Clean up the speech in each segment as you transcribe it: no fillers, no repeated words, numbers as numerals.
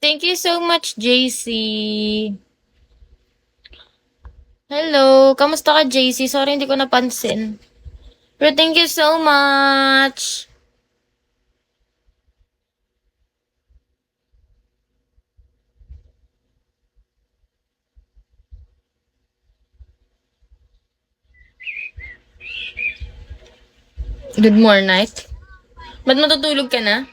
Thank you so much, JC. Hello, kamusta ka, JC? Sorry, hindi ko napansin. Pero thank you so much. Good morning, night. Ba't matutulog ka na?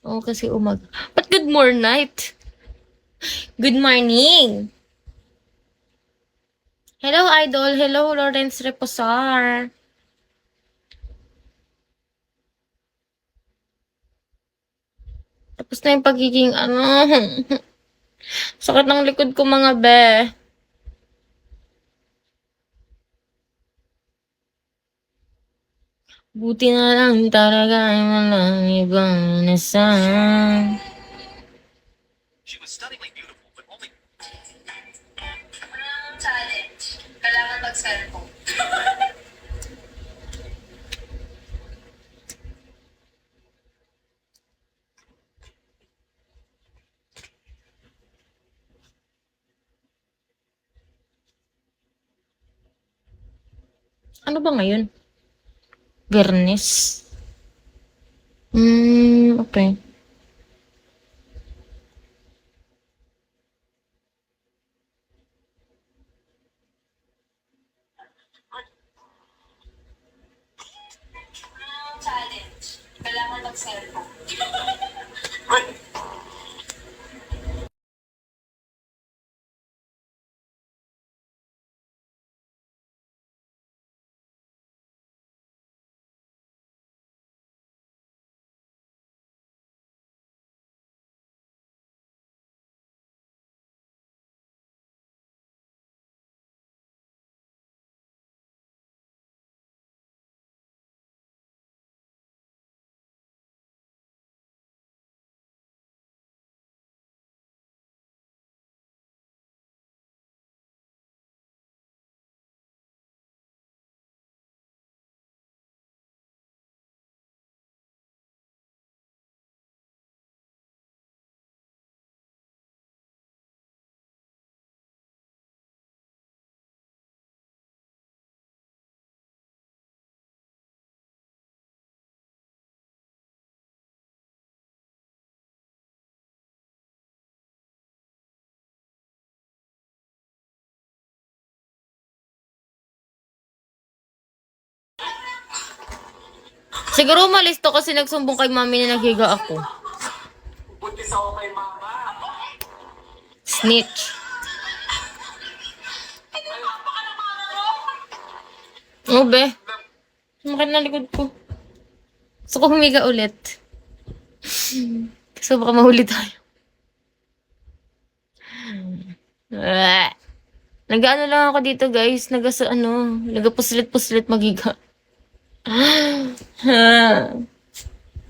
Oo, kasi Ba't good morning, night? Good morning. Hello, Idol. Hello, Lawrence Reposar. Tapos na yung pagiging sakit ng likod ko, mga be. Buti na lang talaga ay walang ibang nasa. Challenge. Kailangan mag-cellphone. Ano ba ngayon? Bernes? Okay. Challenge. Kailangan mag-cellphone. Siguro umalis to kasi nagsumbong kay mami na naghiga ako. Buntis ako kay mama. Snitch. Oh, be. Sumakit na likod ko. Gusto ko humiga ulit. Kasi baka mahuli tayo. Nag-ano lang ako dito, guys. Nagapuslit-puslit magiga.